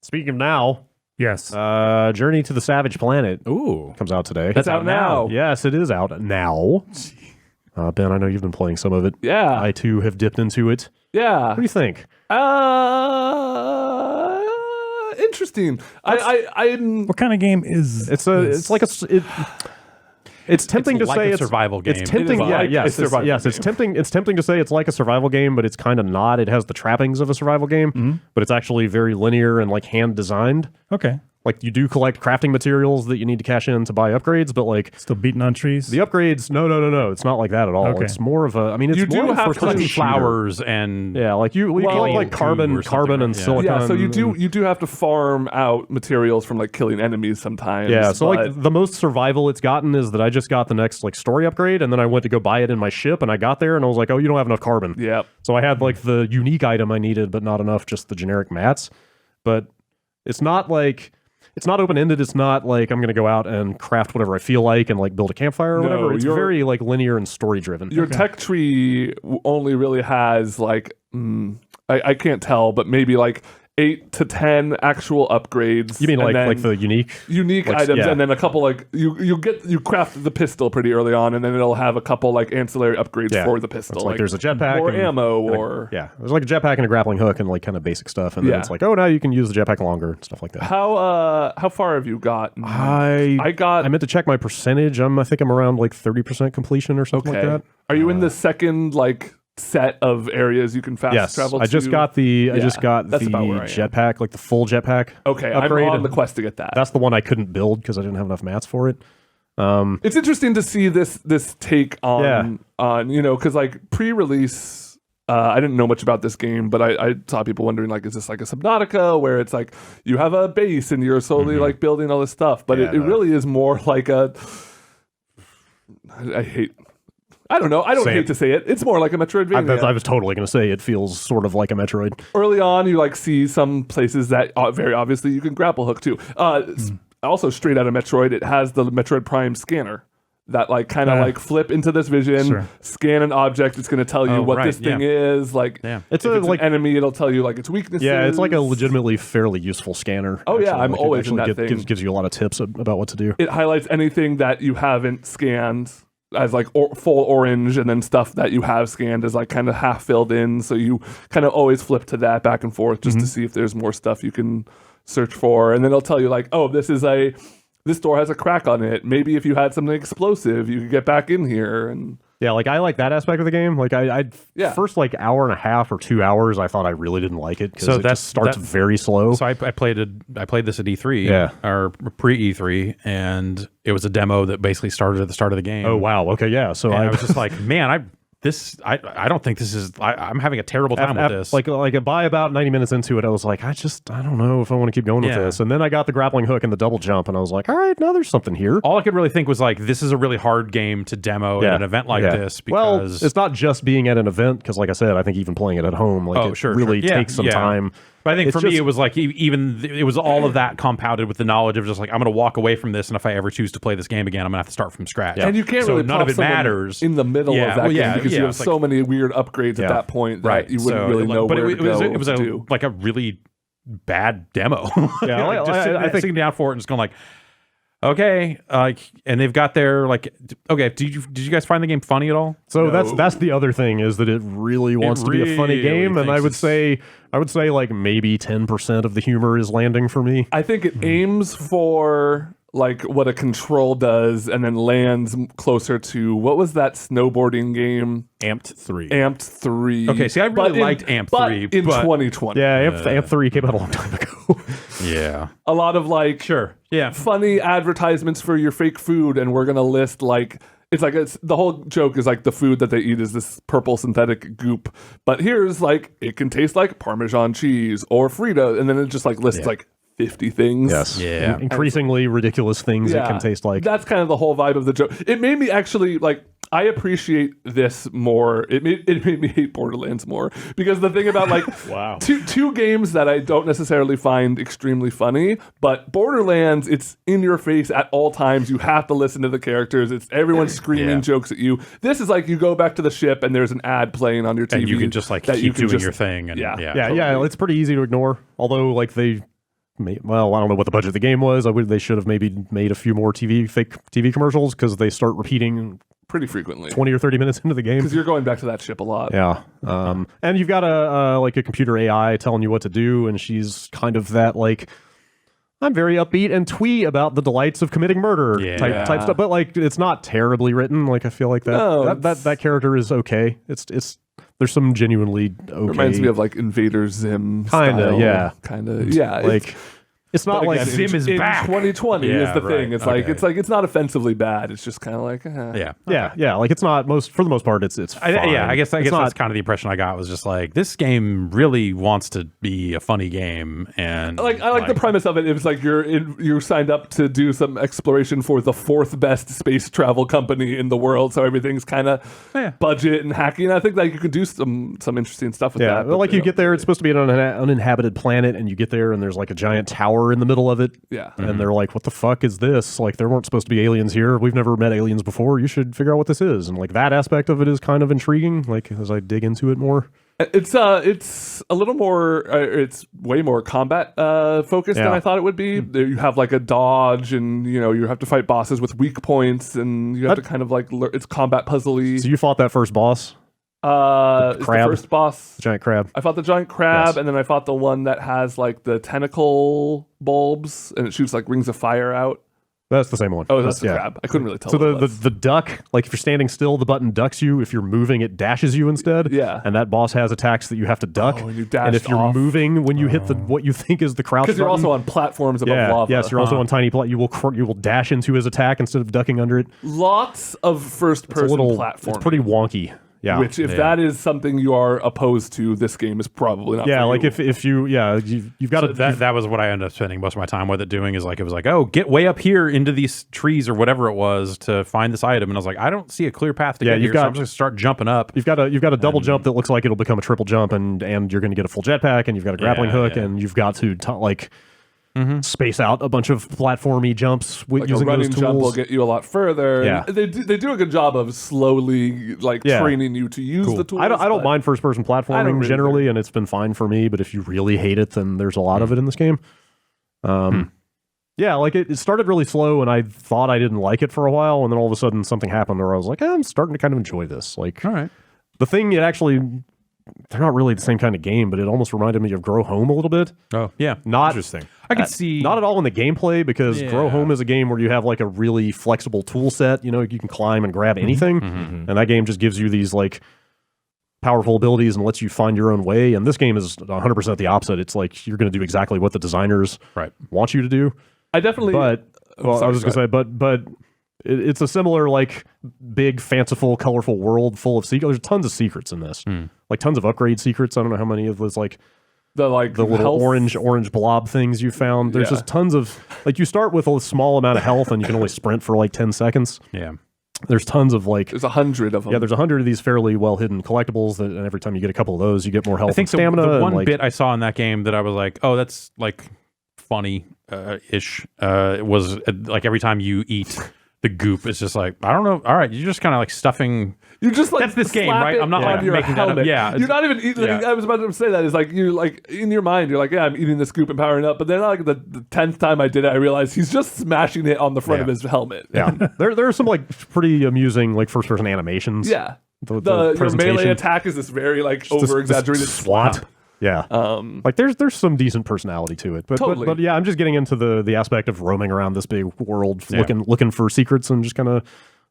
Speaking of now, Yes. Journey to the Savage Planet comes out today. It's out now. Yes, it is out now. Ben, I know you've been playing some of it. Yeah. I too have dipped into it. Yeah. What do you think? Interesting. I'm What kind of game is It's tempting to like say a it's survival game. It's tempting, It is like a yes, survival it's tempting. It's tempting to say it's like a survival game, but it's kind of not. It has the trappings of a survival game, but it's actually very linear and like hand designed. okay? Like you do collect crafting materials that you need to cash in to buy upgrades, but like Still beating on trees. the upgrades, no, it's not like that at all. Okay. It's more of a. I mean, it's You do more of a have to first-person collecting shooter. flowers and Yeah, like you Well, collect like two carbon or something, and yeah. silicon. yeah. So you do have to farm out materials from like killing enemies sometimes. Yeah, so but- like the most survival it's gotten is that I just got the next like story upgrade, and then I went to go buy it in my ship, and I got there, and I was like, oh, you don't have enough carbon. Yep. So I had like the unique item I needed, but not enough just the generic mats. But it's not like it's not open ended. It's not like I'm gonna go out and craft whatever I feel like and like build a campfire or No, whatever. It's you're- very like linear and story driven. Your tech tree only really has like I can't tell, but maybe like 8 to 10 actual upgrades. You mean and like then the unique? unique like, items, yeah. and then a couple like you craft the pistol pretty early on, and then it'll have a couple like ancillary upgrades Yeah. for the pistol. It's like there's a jetpack or and- ammo, and a- or yeah, there's like a jetpack and a grappling hook and like kind of basic stuff, and then Yeah. it's like, oh, now you can use the jetpack longer and stuff like that. how far have you gotten? I got. meant to check my percentage. I think I'm around like 30% completion or something Okay. like that. Are you in the second like set of areas you can fast Yes, travel? I just to? got the that's about where I am. jetpack, like the full jetpack. Okay, upgrade. I'm on the quest to get that. That's the one I couldn't build because I didn't have enough mats for it. It's interesting to see this take on because like pre-release, I didn't know much about this game, but I saw people wondering like, is this like a Subnautica where it's like you have a base and you're slowly like building all this stuff, but Yeah, it really is more like a. I don't know. I don't Say hate it. to say it. It's more like a Metroidvania. I was totally going to say it feels sort of like a Metroid. Early on, you like see some places that very obviously you can grapple hook to. Also, straight out of Metroid, it has the Metroid Prime scanner that like kind of like flip into this vision, Sure. scan an object. It's going to tell you Oh, what right, this thing yeah. is. Like, Yeah. It's if a it's like an enemy, it'll tell you like its weaknesses. yeah, it's like a legitimately fairly useful scanner. Oh, yeah, actually. I'm Like, it always in actually that thing. gives you a lot of tips about what to do. It highlights anything that you haven't scanned as like full orange, and then stuff that you have scanned is like kind of half filled in. So you kind of always flip to that back and forth just to see if there's more stuff you can search for. And then it'll tell you like, oh, this door has a crack on it. Maybe if you had something explosive, you could get back in here. And Yeah, like I like that aspect of the game. Like I Yeah. first like hour and a half or 2 hours, I thought I really didn't like it because So it just starts very slow. So I played this at E3, Yeah. or pre E3, and it was a demo that basically started at the start of the game. Oh wow, okay, yeah. So And I was just like, man, I don't think this is. I'm having a terrible time with this. Like by about 90 minutes into it, I was like, I don't know if I want to keep going with Yeah. this. And then I got the grappling hook and the double jump, and I was like, all right, now there's something here. all I could really think was like, this is a really hard game to demo at an event like Yeah. this Well, because it's not just being at an event, because like I said, I think even playing it at home, like it really Yeah, takes some yeah. time. But I think It's for me, just- it was like it was all of that compounded with the knowledge of just like I'm going to walk away from this, and if I ever choose to play this game again, I'm going to have to start from scratch. and you can't so really none pop of it someone matters in the middle Yeah, of that well, game yeah, because yeah, you have it's so like- many weird upgrades Yeah. at that point that right. you wouldn't So, really like, know but where it to go. was what to do. like a really bad demo. Yeah, Like, just I think- sitting down for it and just going like, okay, and they've got their like, okay, did you guys find the game funny at all? So No. that's the other thing, is that it really wants to be a funny really game, and I thinks would say like maybe 10% of the humor is landing for me. I think it aims for like what a Control does, and then lands closer to what was that snowboarding game? Amped 3. Amped 3. Okay, see, I really But liked Amped but 3, in but- 2020. Yeah, Amp 3 came out a long time ago. Yeah, A lot of like sure, yeah. funny advertisements for your fake food, and we're gonna list like it's the whole joke is like the food that they eat is this purple synthetic goop, but here's like it can taste like Parmesan cheese or Frito, and then it just like lists like 50 things. Yes. Yeah. Increasingly ridiculous things it can taste like. That's kind of the whole vibe of the joke. It made me actually like. I appreciate this more. It made me hate Borderlands more, because the thing about like Wow. two games that I don't necessarily find extremely funny, but Borderlands, it's in your face at all times. You have to listen to the characters. It's everyone screaming Yeah. jokes at you. This is like you go back to the ship and there's an ad playing on your TV. And you can just like that keep you can doing just- your thing. And, Yeah. yeah. Yeah, totally. it's pretty easy to ignore. Although, like well, I don't know what the budget of the game was. They should have maybe made a few more fake TV commercials because they start repeating pretty frequently 20 or 30 minutes into the game. Because you're going back to that ship a lot. Yeah. And you've got a computer AI telling you what to do, and she's kind of that like, I'm very upbeat and twee about the delights of committing murder type stuff. But like, it's not terribly written. Like, I feel like that character is okay. It's there's some genuinely okay. It reminds me of like Invader Zim Kinda, style. yeah. Yeah. Like, it's not like again, Zim is in back. 2020 is the thing. It's Okay. like it's not offensively bad. It's just kind of like yeah. Like, it's not for the most part. It's fine. I guess It's not, that's kind of the impression I got was just like this game really wants to be a funny game, and I like the premise of it. It was like you signed up to do some exploration for the 4th best space travel company in the world, so everything's kind of budget and hacking. I think like you could do some interesting stuff with that. Well, like you get there, it's supposed to be an uninhabited planet, and you get there, and there's like a giant tower in the middle of it. Yeah. And they're like, what the fuck is this? Like, there weren't supposed to be aliens here. We've never met aliens before. You should figure out what this is. And like that aspect of it is kind of intriguing, like as I dig into it more. It's a little more it's way more combat focused than I thought it would be. You have like a dodge, and you have to fight bosses with weak points, and you have to kind of like it's combat puzzly. So you fought that first boss? The first boss, the giant crab. I fought the giant crab, and then I fought the one that has like the tentacle bulbs, and it shoots like rings of fire out. That's the same one. Oh, that's the crab. I couldn't really tell. So what it was. the duck, like if you're standing still, the button ducks you. If you're moving, it dashes you instead. Yeah. And that boss has attacks that you have to duck. Oh, and you and dashed if you're off. moving, when you hit what you think is the crouch Because you're button, also on platforms above lava. Yes, you're also on tiny you will dash into his attack instead of ducking under it. Lots of first-person platforms. It's pretty wonky. Yeah. Which, if that is something you are opposed to, this game is probably not. Yeah, for like you. if you've got So that was what I ended up spending most of my time with it doing is like it was like, oh, get way up here into these trees or whatever it was to find this item, and I was like, I don't see a clear path to get here, so I'm just gonna start jumping up. You've got a double jump that looks like it'll become a triple jump, and you're going to get a full jetpack, and you've got a grappling hook, and you've got to space out a bunch of platformy jumps like using a running those tools. jump will get you a lot further. Yeah. And they do a good job of slowly training you to use the tools. I don't mind first person platforming really generally, and it's been fine for me. But if you really hate it, then there's a lot of it in this game. Yeah, like it started really slow, and I thought I didn't like it for a while, and then all of a sudden something happened where I was like, I'm starting to kind of enjoy this. Like, all right, the thing they're not really the same kind of game, but it almost reminded me of Grow Home a little bit. Oh, yeah. Not interesting. I could see not at all in the gameplay, because Grow Home is a game where you have like a really flexible tool set. You can climb and grab anything, and that game just gives you these like powerful abilities and lets you find your own way. And this game is 100% the opposite. It's like you're going to do exactly what the designers want you to do. I definitely. I was just gonna say, but it's a similar like big, fanciful, colorful world full of secrets. There's tons of secrets in this, like tons of upgrade secrets. I don't know how many of those like the little health? orange blob things you found. There's just tons of like you start with a small amount of health and you can only sprint for like 10 seconds. Yeah. There's tons of like there's 100 of them. Yeah, there's 100 of these fairly well hidden collectibles and every time you get a couple of those, you get more health. I think and stamina. the one and, bit I saw in that game that I was like, oh, that's like funny ish. Was like every time you eat the goop, it's just like, I don't know. All right, you're just kind of like stuffing. You just like that's this game, right? I'm not like making that up. Yeah, you're not even eating. Yeah. I was about to say that is like you like in your mind, you're like, yeah, I'm eating this goop and powering up. But then like the 10th time I did it, I realized he's just smashing it on the front of his helmet. Yeah, there are some like pretty amusing like first person animations. Yeah, the your melee attack is this very like over exaggerated swat. Yeah, like there's some decent personality to it, but totally. but yeah, I'm just getting into the aspect of roaming around this big world, looking for secrets and just kind of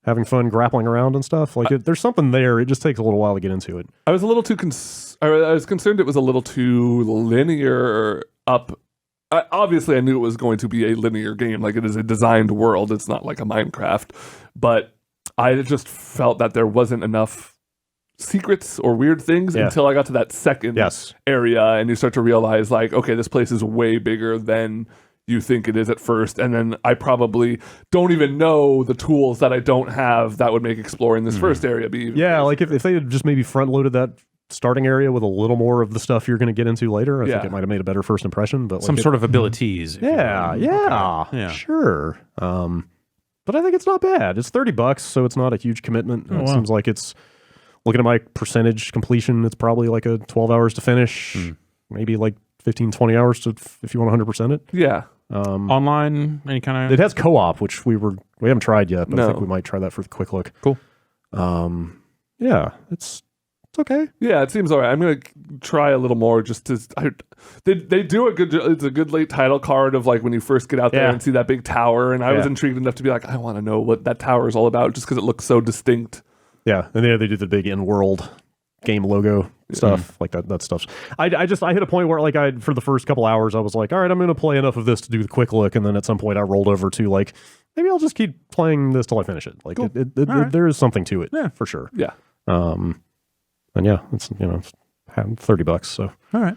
having fun grappling around and stuff. Like there's something there. It just takes a little while to get into it. I was a little too I was concerned it was a little too linear up. Obviously, I knew it was going to be a linear game. Like it is a designed world. It's not like a Minecraft, but I just felt that there wasn't enough secrets or weird things until I got to that second area, and you start to realize like, okay, this place is way bigger than you think it is at first, and then I probably don't even know the tools that I don't have that would make exploring this first area be even crazy. Like if they had just maybe front loaded that starting area with a little more of the stuff you're going to get into later, I think it might have made a better first impression. But some sort of abilities. Sure. But I think it's not bad. It's $30, so it's not a huge commitment. It seems like it's, looking at my percentage completion, it's probably like a 12 hours to finish, maybe like 15, 20 hours if you want 100% it. Yeah. Online, any kind of. It has co-op, which we haven't tried yet, but I think No. we might try that for the quick look. Cool. Yeah, it's okay. Yeah, it seems all right. I'm gonna try a little more just to. They do a good. It's a good late title card of like when you first get out there Yeah. and see that big tower, and I was Yeah. intrigued enough to be like, I want to know what that tower is all about, just because it looks so distinct. Yeah, and they do the big in-world game logo stuff like that. That stuff. I hit a point where like for the first couple hours I was like, all right, I'm going to play enough of this to do the quick look, and then at some point I rolled over to like maybe I'll just keep playing this till I finish it. Like Cool. there is something to it, Yeah. for sure. Yeah. And yeah, it's it's $30, so All right.